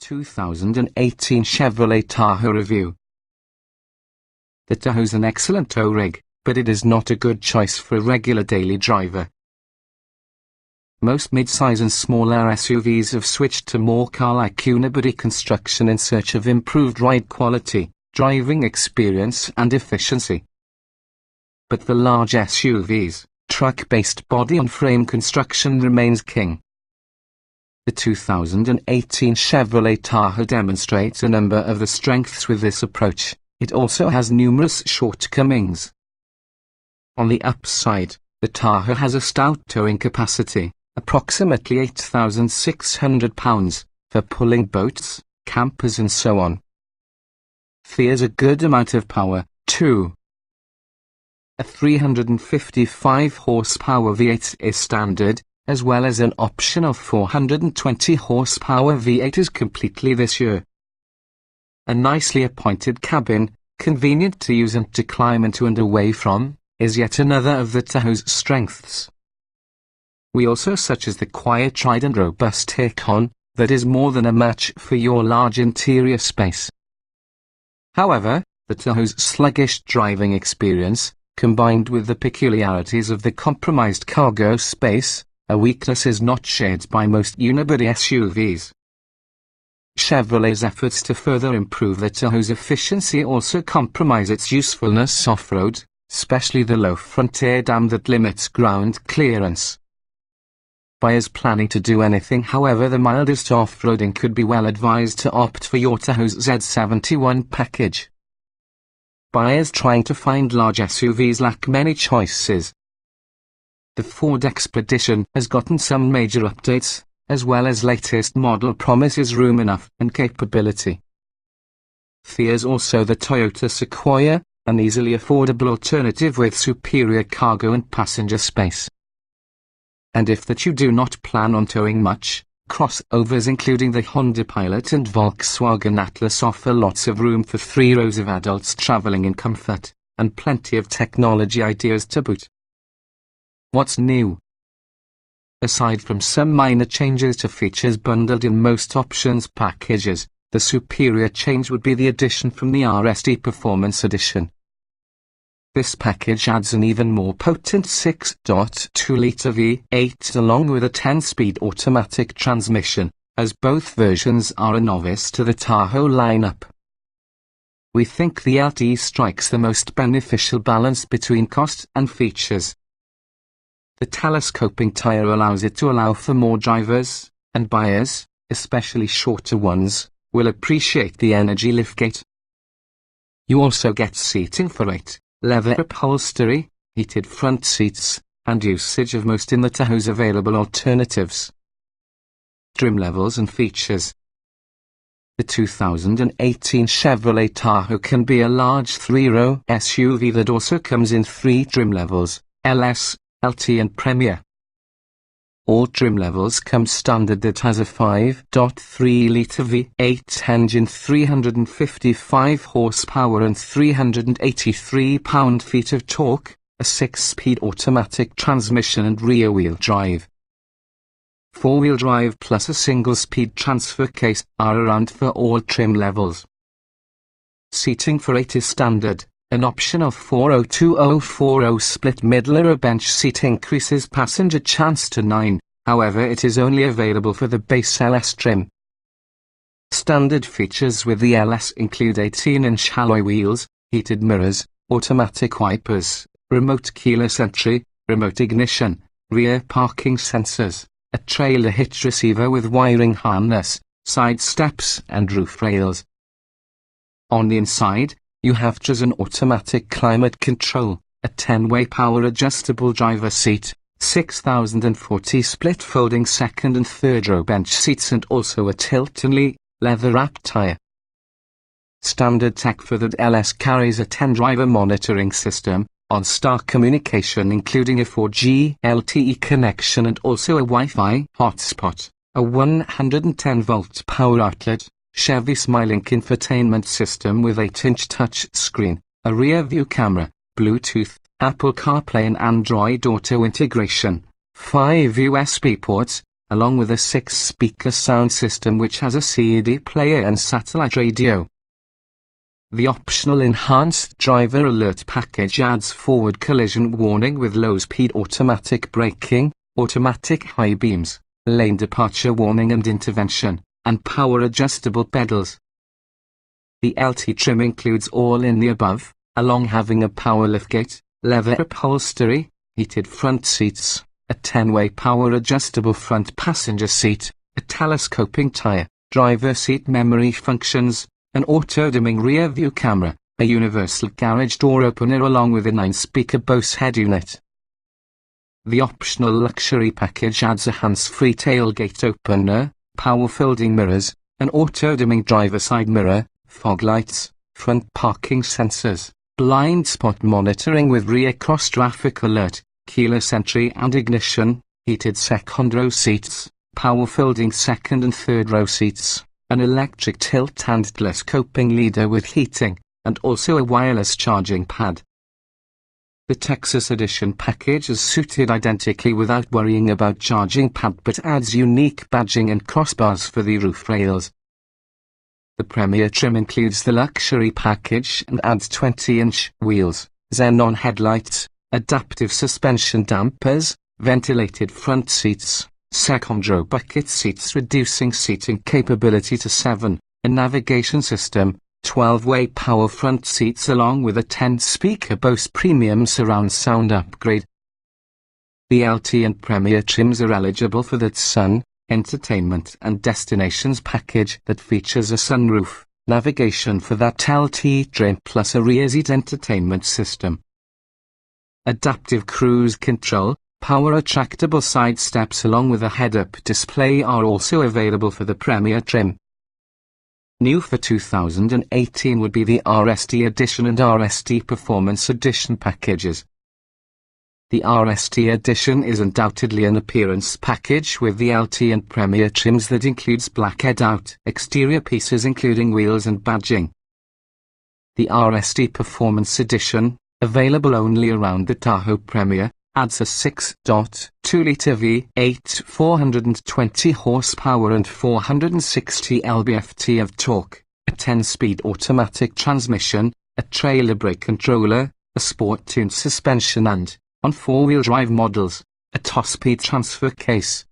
2018 Chevrolet Tahoe review. The Tahoe is an excellent tow rig, but it is not a good choice for a regular daily driver. Most mid-size and smaller SUVs have switched to more car-like unibody construction in search of improved ride quality, driving experience and efficiency. But the large SUVs, truck-based body-on-frame construction remains king. The 2018 Chevrolet Tahoe demonstrates a number of the strengths with this approach. It also has numerous shortcomings. On the upside, the Tahoe has a stout towing capacity, approximately 8,600 pounds, for pulling boats, campers and so on. There's a good amount of power, too. A 355 horsepower V8 is standard, as well as an optional 420 horsepower V8 is completely this year. A nicely appointed cabin, convenient to use and to climb into and away from, is yet another of the Tahoe's strengths. Wheels are such as the quiet, tried and robust Yukon, that is more than a match for your large interior space. However, the Tahoe's sluggish driving experience, combined with the peculiarities of the compromised cargo space, a weakness is not shared by most unibody SUVs. Chevrolet's efforts to further improve the Tahoe's efficiency also compromise its usefulness off-road, especially the low front air dam that limits ground clearance. Buyers planning to do anything however the mildest off-roading could be well advised to opt for your Tahoe's Z71 package. Buyers trying to find large SUVs lack many choices. The Ford Expedition has gotten some major updates, as well as latest model promises room enough and capability. There's also the Toyota Sequoia, an easily affordable alternative with superior cargo and passenger space. And if that you do not plan on towing much, crossovers including the Honda Pilot and Volkswagen Atlas offer lots of room for 3 rows of adults traveling in comfort, and plenty of technology ideas to boot. What's new? Aside from some minor changes to features bundled in most options packages, the superior change would be the addition from the RSD Performance Edition. This package adds an even more potent 6.2-litre V8 along with a 10-speed automatic transmission, as both versions are a novice to the Tahoe lineup. We think the LT strikes the most beneficial balance between cost and features. The telescoping tire allows it to allow for more drivers, and buyers, especially shorter ones, will appreciate the energy liftgate. You also get seating for 8, leather upholstery, heated front seats, and usage of most in the Tahoe's available alternatives. Trim levels and features. The 2018 Chevrolet Tahoe can be a large 3-row SUV that also comes in 3 trim levels, LS, LT and Premier. All trim levels come standard. That has a 5.3-litre V8 engine, 355 horsepower and 383 pound-feet of torque, a 6-speed automatic transmission and rear-wheel drive. 4-wheel drive plus a single-speed transfer case are around for all trim levels. Seating for 8 is standard. An optional 402040 split middle or a bench seat increases passenger chance to 9, however it is only available for the base LS trim. Standard features with the LS include 18-inch alloy wheels, heated mirrors, automatic wipers, remote keyless entry, remote ignition, rear parking sensors, a trailer hitch receiver with wiring harness, side steps and roof rails. On the inside, you have just an automatic climate control, a 10-way power adjustable driver seat, 6,040 split folding second and third row bench seats and also a tilt-and-lee, leather-wrapped tire. Standard tech for the LS carries a 10-driver monitoring system, on-star communication including a 4G LTE connection and also a Wi-Fi hotspot, a 110-volt power outlet, Chevy SmileLink infotainment system with 8-inch touch screen, a rear-view camera, Bluetooth, Apple CarPlay and Android Auto integration, 5 USB ports, along with a 6-speaker sound system which has a CD player and satellite radio. The optional enhanced driver alert package adds forward collision warning with low-speed automatic braking, automatic high beams, lane departure warning and intervention, and power-adjustable pedals. The LT trim includes all in the above, along having a power liftgate, leather upholstery, heated front seats, a 10-way power-adjustable front passenger seat, a telescoping tire, driver seat memory functions, an auto-dimming rear-view camera, a universal garage door opener along with a 9-speaker Bose head unit. The optional luxury package adds a hands-free tailgate opener, power folding mirrors, an auto-dimming driver side mirror, fog lights, front parking sensors, blind spot monitoring with rear cross-traffic alert, keyless entry and ignition, heated second-row seats, power folding second and third-row seats, an electric tilt and telescoping leader with heating, and also a wireless charging pad. The Texas Edition package is suited identically without worrying about charging pad but adds unique badging and crossbars for the roof rails. The Premier trim includes the luxury package and adds 20-inch wheels, xenon headlights, adaptive suspension dampers, ventilated front seats, second-row bucket seats reducing seating capability to 7, a navigation system, 12-way power front seats along with a 10-speaker Bose premium surround sound upgrade. The LT and Premier trims are eligible for the Sun, Entertainment and Destinations package that features a sunroof, navigation for that LT trim plus a rear seat entertainment system. Adaptive cruise control, power retractable side steps along with a head-up display are also available for the Premier trim. New for 2018 would be the RST Edition and RST Performance Edition packages. The RST Edition is undoubtedly an appearance package with the LT and Premier trims that includes blacked out exterior pieces including wheels and badging. The RST Performance Edition, available only around the Tahoe Premier, adds a 6.2-litre V8 420 horsepower and 460 lb-ft of torque, a 10-speed automatic transmission, a trailer brake controller, a sport-tuned suspension and, on 4-wheel drive models, a top-speed transfer case.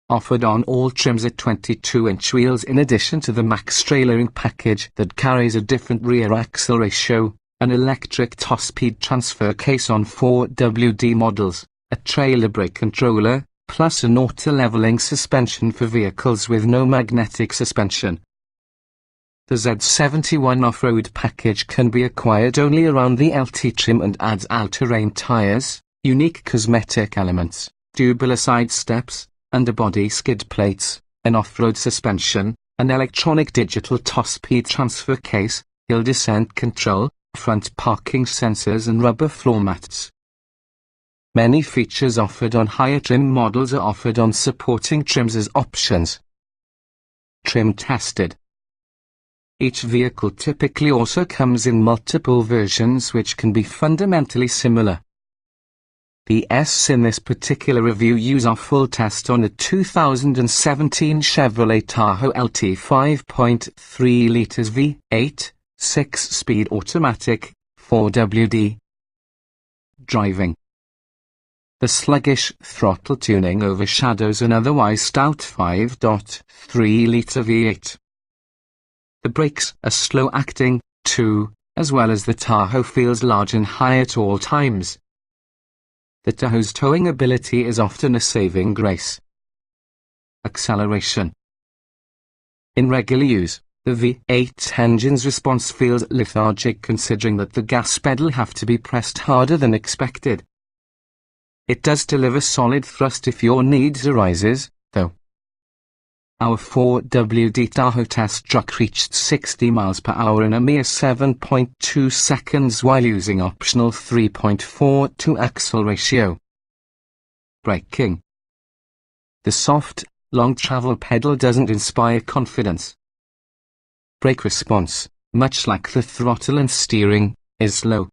Offered on all trims at 22-inch wheels in addition to the max trailering package that carries a different rear axle ratio, an electric top-speed transfer case on 4WD models, a trailer brake controller, plus an auto-leveling suspension for vehicles with no magnetic suspension. The Z71 off-road package can be acquired only around the LT trim and adds all-terrain tires, unique cosmetic elements, tubular side steps, underbody skid plates, an off-road suspension, an electronic digital top-speed transfer case, hill descent control, front parking sensors and rubber floor mats. Many features offered on higher trim models are offered on supporting trims as options. Trim tested. Each vehicle typically also comes in multiple versions which can be fundamentally similar. The S in this particular review use our full test on a 2017 Chevrolet Tahoe LT 5.3 litres V8, 6-speed automatic, 4WD. Driving. The sluggish throttle tuning overshadows an otherwise stout 5.3-litre V8. The brakes are slow-acting, too, as well as the Tahoe feels large and high at all times. The Tahoe's towing ability is often a saving grace. Acceleration. In regular use, the V8 engine's response feels lethargic considering that the gas pedal have to be pressed harder than expected. It does deliver solid thrust if your needs arises, though. Our 4WD Tahoe test truck reached 60 miles per hour in a mere 7.2 seconds while using optional 3.42 axle ratio. Braking. The soft, long travel pedal doesn't inspire confidence. Brake response, much like the throttle and steering, is slow.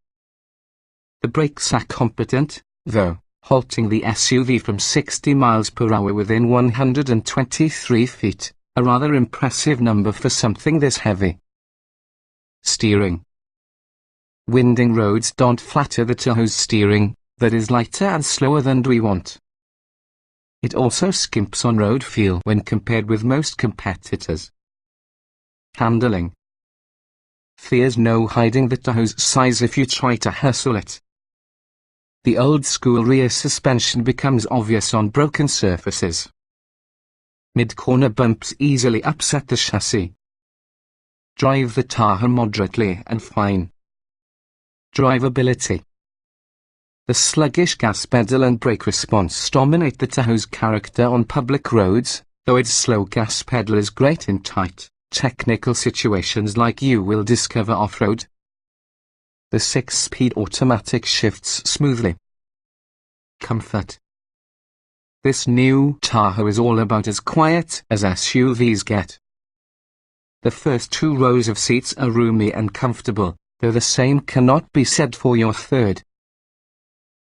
The brakes are competent, though, halting the SUV from 60 miles per hour within 123 feet, a rather impressive number for something this heavy. Steering. Winding roads don't flatter the Tahoe's steering, that is lighter and slower than we want. It also skimps on road feel when compared with most competitors. Handling. There's no hiding the Tahoe's size if you try to hustle it. The old-school rear suspension becomes obvious on broken surfaces. Mid-corner bumps easily upset the chassis. Drive the Tahoe moderately and fine. Drivability. The sluggish gas pedal and brake response dominate the Tahoe's character on public roads, though its slow gas pedal is great in tight, technical situations like you will discover off-road. The 6-speed automatic shifts smoothly. Comfort. This new Tahoe is all about as quiet as SUVs get. The first 2 rows of seats are roomy and comfortable, though the same cannot be said for your third.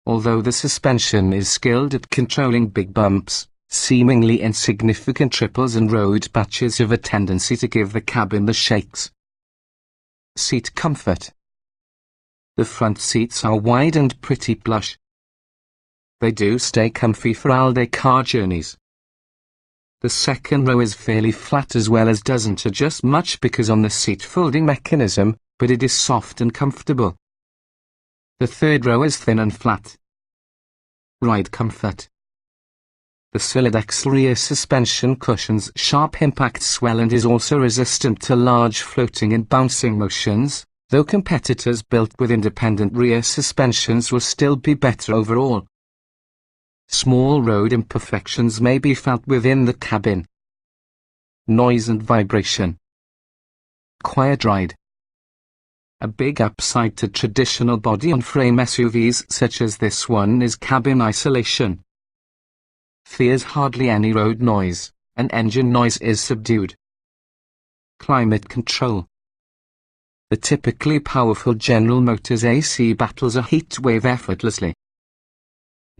Although the suspension is skilled at controlling big bumps, seemingly insignificant triples and road patches have a tendency to give the cabin the shakes. Seat comfort. The front seats are wide and pretty plush. They do stay comfy for all-day car journeys. The second row is fairly flat as well as doesn't adjust much because on the seat folding mechanism, but it is soft and comfortable. The third row is thin and flat. Ride comfort. The Chevrolet XL rear suspension cushions sharp impact swell and is also resistant to large floating and bouncing motions, though competitors built with independent rear suspensions will still be better overall. Small road imperfections may be felt within the cabin. Noise and vibration. Quiet ride. A big upside to traditional body-on-frame SUVs such as this one is cabin isolation. There's hardly any road noise, and engine noise is subdued. Climate control. The typically powerful General Motors AC battles a heat wave effortlessly.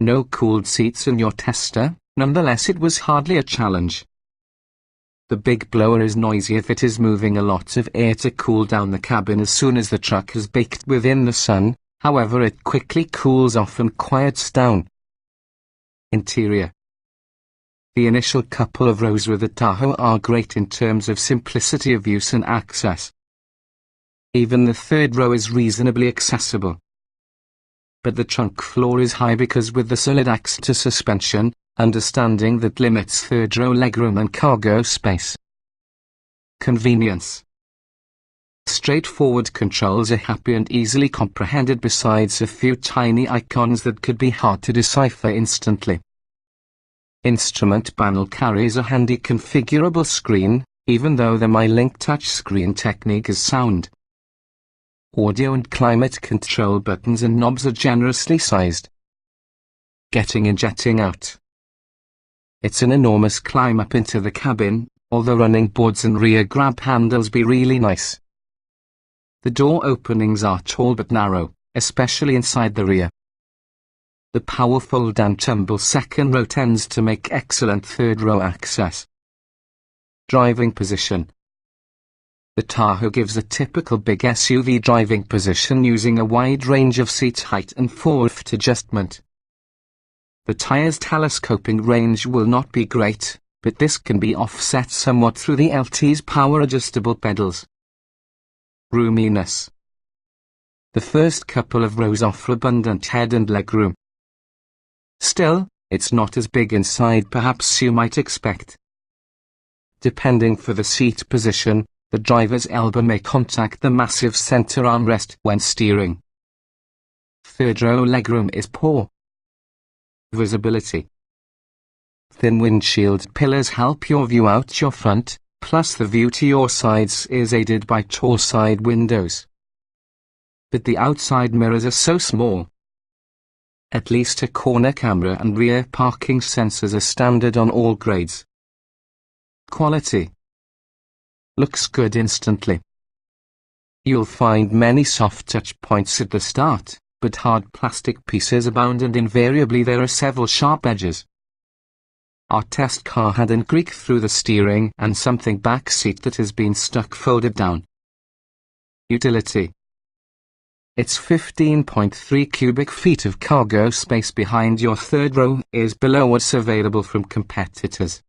No cooled seats in your tester, nonetheless it was hardly a challenge. The big blower is noisy if it is moving a lot of air to cool down the cabin as soon as the truck has baked within the sun, however it quickly cools off and quiets down. Interior. The initial couple of rows with the Tahoe are great in terms of simplicity of use and access. Even the third row is reasonably accessible. But the trunk floor is high because with the solid axle suspension, understanding that limits third row legroom and cargo space. Convenience. Straightforward controls are happy and easily comprehended besides a few tiny icons that could be hard to decipher instantly. Instrument panel carries a handy configurable screen, even though the MyLink touchscreen technique is sound. Audio and climate control buttons and knobs are generously sized. Getting in, jetting out. It's an enormous climb up into the cabin, although running boards and rear grab handles be really nice. The door openings are tall but narrow, especially inside the rear. The powerful down-tumble second row tends to make excellent third row access. Driving position. The Tahoe gives a typical big SUV driving position using a wide range of seat height and foot adjustment. The tire's telescoping range will not be great, but this can be offset somewhat through the LT's power-adjustable pedals. Roominess. The first couple of rows offer abundant head and legroom. Still, it's not as big inside perhaps you might expect. Depending for the seat position, the driver's elbow may contact the massive center armrest when steering. Third row legroom is poor. Visibility. Thin windshield pillars help your view out your front, plus the view to your sides is aided by tall side windows. But the outside mirrors are so small. At least a corner camera and rear parking sensors are standard on all grades. Quality. Looks good instantly. You'll find many soft touch points at the start, but hard plastic pieces abound and invariably there are several sharp edges. Our test car had a creak through the steering and something back seat that has been stuck folded down. Utility. Its 15.3 cubic feet of cargo space behind your third row is below what's available from competitors.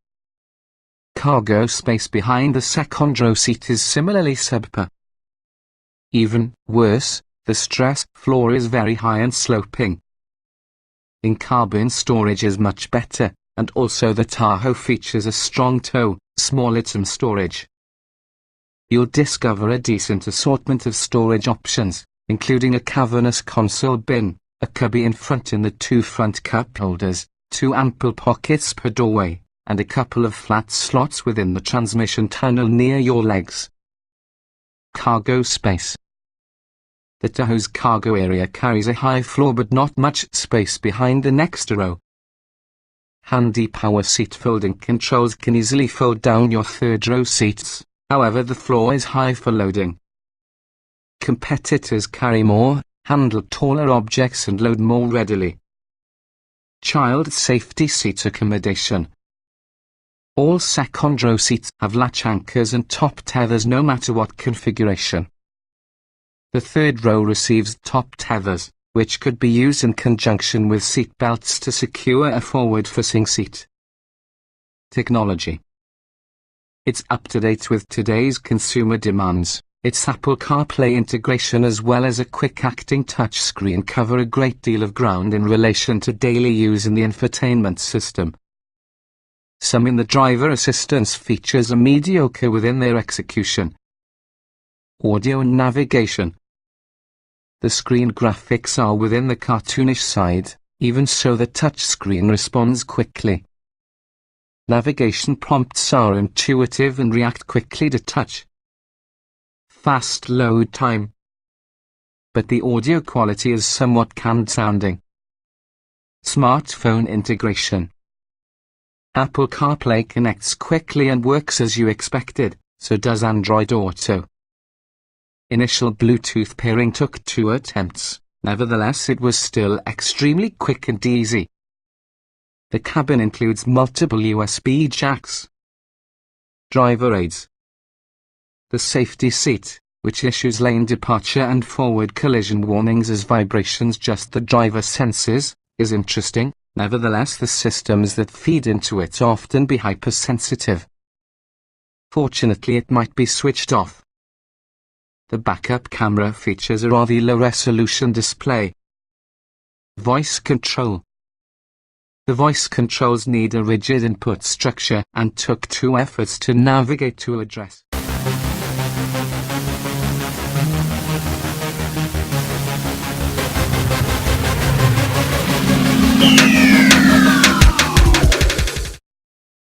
Cargo space behind the second row seat is similarly subpar. Even worse, the stress floor is very high and sloping. In-cabin storage is much better, and also the Tahoe features a strong toe, small item storage. You'll discover a decent assortment of storage options, including a cavernous console bin, a cubby in front in the two front cup holders, two ample pockets per doorway, and a couple of flat slots within the transmission tunnel near your legs. Cargo space. The Tahoe's cargo area carries a high floor but not much space behind the next row. Handy power seat folding controls can easily fold down your third row seats, however the floor is high for loading. Competitors carry more, handle taller objects and load more readily. Child safety seat accommodation. All second row seats have latch anchors and top tethers no matter what configuration. The third row receives top tethers, which could be used in conjunction with seat belts to secure a forward-facing seat. Technology. It's up to date with today's consumer demands. Its Apple CarPlay integration as well as a quick-acting touchscreen cover a great deal of ground in relation to daily use in the infotainment system. Some in the driver assistance features are mediocre within their execution. Audio and navigation. The screen graphics are within the cartoonish side, even so the touchscreen responds quickly. Navigation prompts are intuitive and react quickly to touch. Fast load time. But the audio quality is somewhat canned sounding. Smartphone integration. Apple CarPlay connects quickly and works as you expected, so does Android Auto. Initial Bluetooth pairing took 2 attempts, nevertheless it was still extremely quick and easy. The cabin includes multiple USB jacks. Driver aids. The safety seat, which issues lane departure and forward collision warnings as vibrations just the driver senses, is interesting, nevertheless the systems that feed into it often be hypersensitive. Fortunately it might be switched off. The backup camera features a rather low-resolution display. Voice control. The voice controls need a rigid input structure and took 2 efforts to navigate to address.